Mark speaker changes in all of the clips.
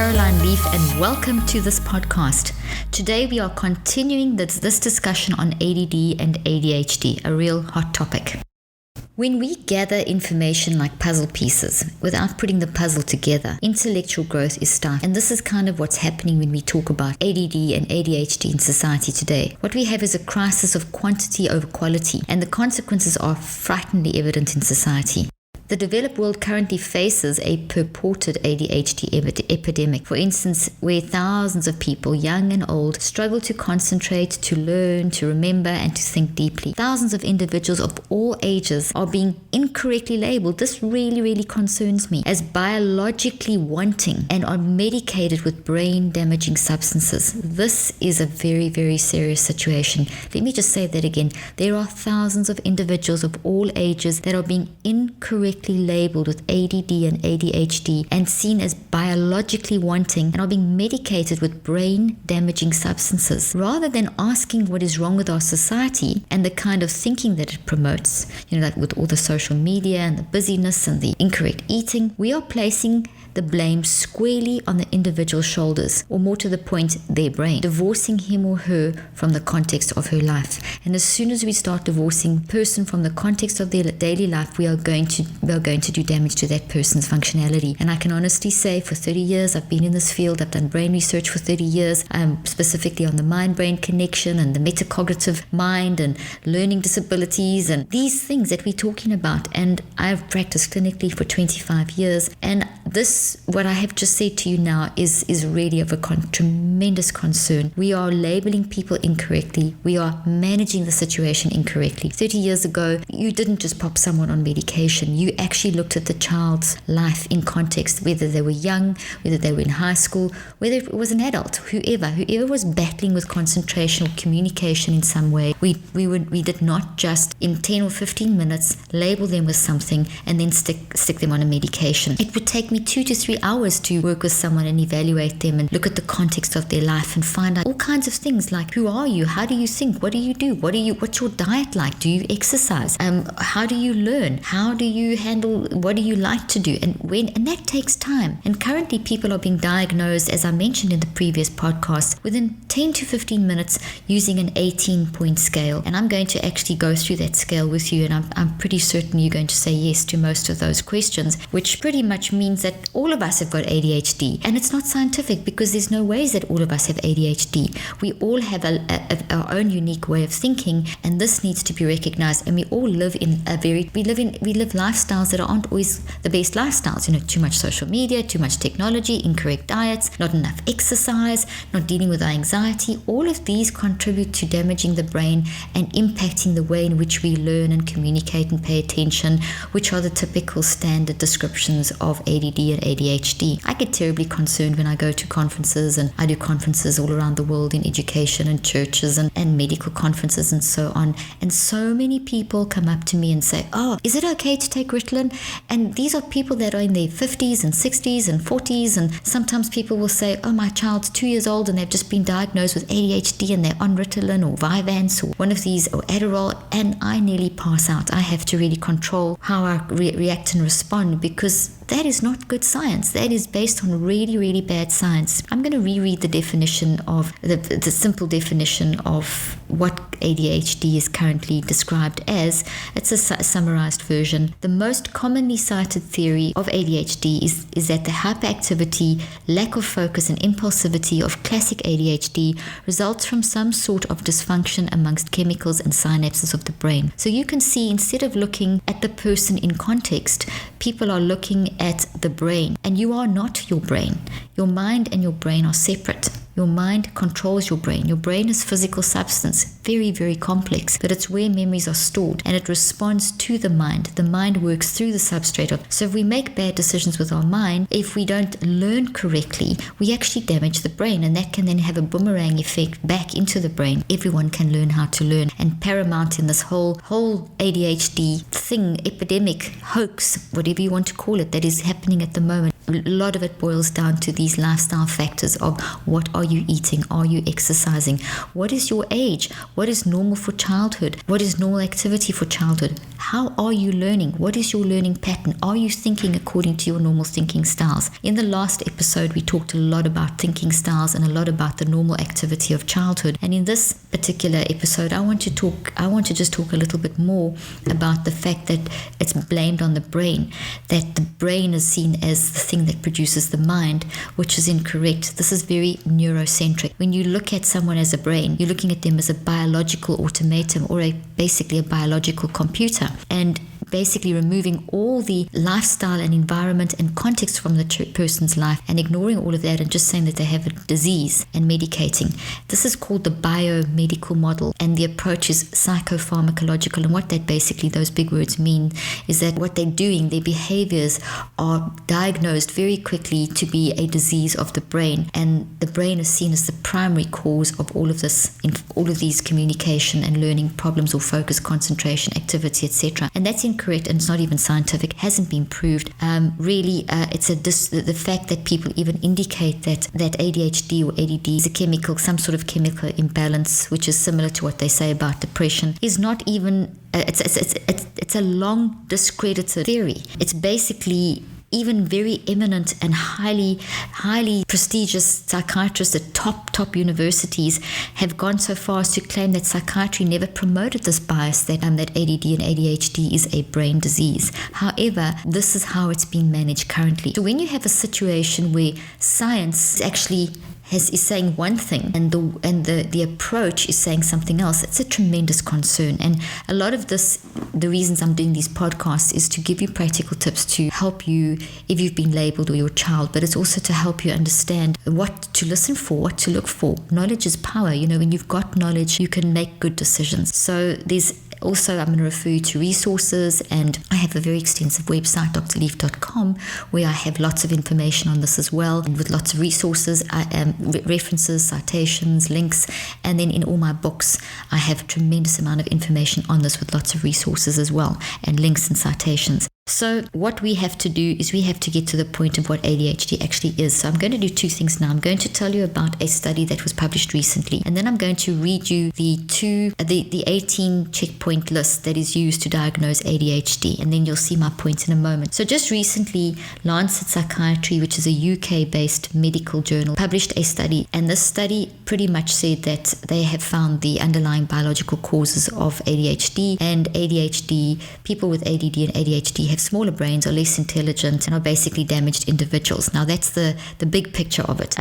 Speaker 1: Caroline Leaf, and welcome to this podcast. Today we are continuing this discussion on ADD and ADHD, a real hot topic. When we gather information like puzzle pieces without putting the puzzle together, intellectual growth is stifled. And this is kind of what's happening when we talk about ADD and ADHD in society today. What we have is a crisis of quantity over quality, and the consequences are frighteningly evident in society. The developed world currently faces a purported ADHD epidemic, for instance, where thousands of people, young and old, struggle to concentrate, to learn, to remember, and to think deeply. Thousands of individuals of all ages are being incorrectly labeled. This really concerns me, as biologically wanting and are medicated with brain-damaging substances. This is a very serious situation. Let me just say that again. There are thousands of individuals of all ages that are being incorrectly labeled with ADD and ADHD and seen as biologically wanting and are being medicated with brain-damaging substances. Rather than asking what is wrong with our society and the kind of thinking that it promotes, like with all the social media and the busyness and the incorrect eating, we are placing the blame squarely on the individual's shoulders, or more to the point, their brain, divorcing him or her from the context of her life. And as soon as we start divorcing a person from the context of their daily life, we are going to do damage to that person's functionality. And I can honestly say, for 30 years, I've been in this field. I've done brain research for 30 years, specifically on the mind-brain connection and the metacognitive mind and learning disabilities and these things that we're talking about. And I've practiced clinically for 25 years. And this, what I have just said to you now, is really of a tremendous concern. We are labeling people incorrectly. We are managing the situation incorrectly. 30 years ago, you didn't just pop someone on medication. You actually looked at the child's life in context, whether they were young, whether they were in high school, whether it was an adult, whoever was battling with concentration or communication in some way. We did not just in 10 or 15 minutes label them with something and then stick them on a medication. It would take me 2 to 3 hours to work with someone and evaluate them and look at the context of their life and find out all kinds of things like, who are you? How do you think? What do you do? What's your diet like? Do you exercise? How do you learn? How do you handle, what do you like to do? And that takes time. And currently people are being diagnosed, as I mentioned in the previous podcast, within 10 to 15 minutes using an 18-point scale. And I'm going to actually go through that scale with you, and I'm pretty certain you're going to say yes to most of those questions, which pretty much means that all of us have got ADHD. And it's not scientific, because there's no ways that all of us have ADHD. We all have our own unique way of thinking, and this needs to be recognized. And we all live in we live lifestyles that aren't always the best lifestyles. Too much social media, too much technology, incorrect diets, not enough exercise, not dealing with our anxiety. All of these contribute to damaging the brain and impacting the way in which we learn and communicate and pay attention, which are the typical standard descriptions of ADD and ADHD. I get terribly concerned when I go to conferences, and I do conferences all around the world in education and churches and medical conferences and so on. And so many people come up to me and say, "Oh, is it okay to take Ritalin?" And these are people that are in their 50s and 60s and 40s. And sometimes people will say, "Oh, my child's 2 years old and they've just been diagnosed with ADHD and they're on Ritalin or Vyvanse or one of these, or Adderall." And I nearly pass out. I have to really control how I react and respond, because that is not good science. That is based on really bad science. I'm going to reread the definition of the simple definition of what ADHD is currently described as. It's a summarized version. The most commonly cited theory of ADHD is that the hyperactivity, lack of focus, and impulsivity of classic ADHD results from some sort of dysfunction amongst chemicals and synapses of the brain. So you can see, instead of looking at the person in context, people are looking at the brain. And you are not your brain. Your mind and your brain are separate. Your mind controls your brain. Your brain is physical substance, very complex, but it's where memories are stored, and it responds to the mind. The mind works through the substrate of. So if we make bad decisions with our mind, if we don't learn correctly, we actually damage the brain, and that can then have a boomerang effect back into the brain. Everyone can learn how to learn. And paramount in this whole ADHD thing, epidemic, hoax, whatever you want to call it, that is happening at the moment, a lot of it boils down to these lifestyle factors of what are you eating? Are you exercising? What is your age? What is normal for childhood? What is normal activity for childhood? How are you learning? What is your learning pattern? Are you thinking according to your normal thinking styles? In the last episode, we talked a lot about thinking styles and a lot about the normal activity of childhood. And in this particular episode, I want to just talk a little bit more about the fact that it's blamed on the brain, that the brain is seen as the thing that produces the mind, which is incorrect. This is very neurocentric. When you look at someone as a brain, you're looking at them as a biological automaton or basically a biological computer, and basically removing all the lifestyle and environment and context from the person's life and ignoring all of that and just saying that they have a disease and medicating. This is called the biomedical model, and the approach is psychopharmacological. And what that basically, those big words mean, is that what they're doing, their behaviors are diagnosed very quickly to be a disease of the brain, and the brain is seen as the primary cause of all of this, in all of these communication and learning problems or focus, concentration, activity, etc. And that's incorrect, and it's not even scientific, hasn't been proved. It's the fact that people even indicate that ADHD or ADD is a chemical, some sort of chemical imbalance, which is similar to what they say about depression, is not even. It's a long discredited theory. It's basically even very eminent and highly prestigious psychiatrists at top universities have gone so far as to claim that psychiatry never promoted this bias that ADD and ADHD is a brain disease. However, this is how it's being managed currently. So when you have a situation where science actually is saying one thing and the approach is saying something else, it's a tremendous concern. And a lot of this, the reasons I'm doing these podcasts, is to give you practical tips to help you if you've been labeled or your child, but it's also to help you understand what to listen for, what to look for. Knowledge is power. When you've got knowledge, you can make good decisions. So there's also, I'm going to refer you to resources, and I have a very extensive website, drleaf.com, where I have lots of information on this as well, and with lots of resources, references, citations, links, and then in all my books, I have a tremendous amount of information on this with lots of resources as well, and links and citations. So what we have to do is we have to get to the point of what ADHD actually is. So I'm going to do two things now. I'm going to tell you about a study that was published recently, and then I'm going to read you the 18 checkpoint list that is used to diagnose ADHD, and then you'll see my points in a moment. So just recently, Lancet Psychiatry, which is a UK-based medical journal, published a study, and this study pretty much said that they have found the underlying biological causes of ADHD, and ADHD, people with ADD and ADHD have smaller brains, are less intelligent, and are basically damaged individuals. Now that's the big picture of it.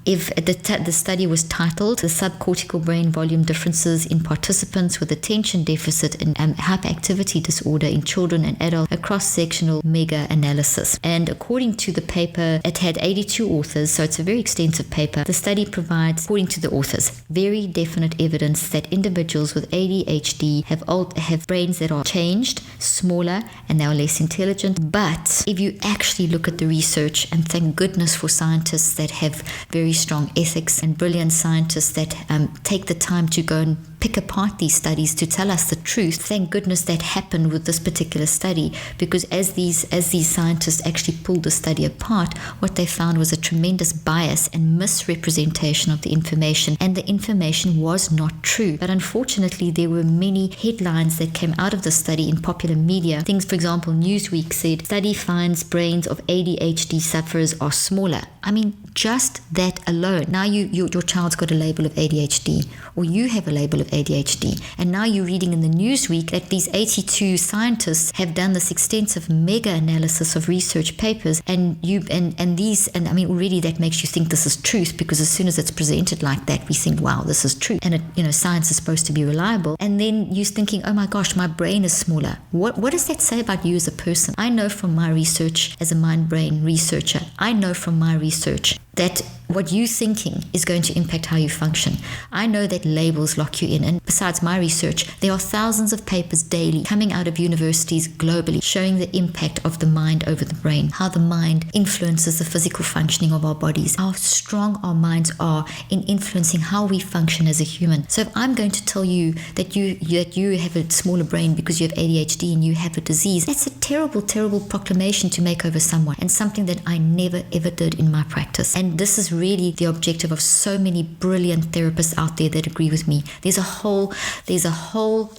Speaker 1: If the study was titled "The Subcortical Brain Volume Differences in Participants with Attention Deficit and Hyperactivity Disorder in Children and Adults, a Cross-Sectional Mega-Analysis." And according to the paper, it had 82 authors, so it's a very extensive paper. The study provides, according to the authors, very definite evidence that individuals with ADHD have brains that are changed, smaller, and they are less intelligent. But if you actually look at the research, and thank goodness for scientists that have very strong ethics and brilliant scientists that take the time to go and pick apart these studies to tell us the truth. Thank goodness that happened with this particular study, because as these scientists actually pulled the study apart, what they found was a tremendous bias and misrepresentation of the information, and the information was not true. But unfortunately, there were many headlines that came out of the study in popular media. Things, for example, Newsweek said, "Study finds brains of ADHD sufferers are smaller." I mean, just that alone. Now your child's got a label of ADHD, or you have a label of ADHD, and now you're reading in the Newsweek that these 82 scientists have done this extensive mega analysis of research papers, and I mean, already that makes you think this is truth, because as soon as it's presented like that, we think, wow, this is true, and science is supposed to be reliable. And then you're thinking, oh my gosh, my brain is smaller. What does that say about you as a person? I know from my research as a mind-brain researcher, I know from my research that what you're thinking is going to impact how you function. I know that labels lock you in, and besides my research, there are thousands of papers daily coming out of universities globally showing the impact of the mind over the brain, how the mind influences the physical functioning of our bodies, how strong our minds are in influencing how we function as a human. So if I'm going to tell you that you have a smaller brain because you have ADHD and you have a disease, that's a terrible proclamation to make over someone, and something that I never ever did in my practice. And this is really the objective of so many brilliant therapists out there that agree with me. There's a whole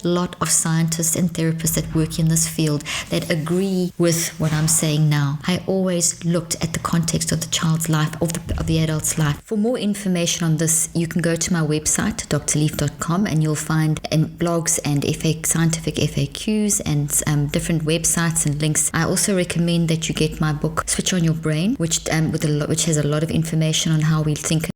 Speaker 1: lot of scientists and therapists that work in this field that agree with what I'm saying now. I always looked at the context of the child's life, of the adult's life. For more information on this, you can go to my website, drleaf.com, and you'll find blogs and scientific FAQs and different websites and links. I also recommend that you get my book, Switch on Your Brain, which has a lot of information on how we think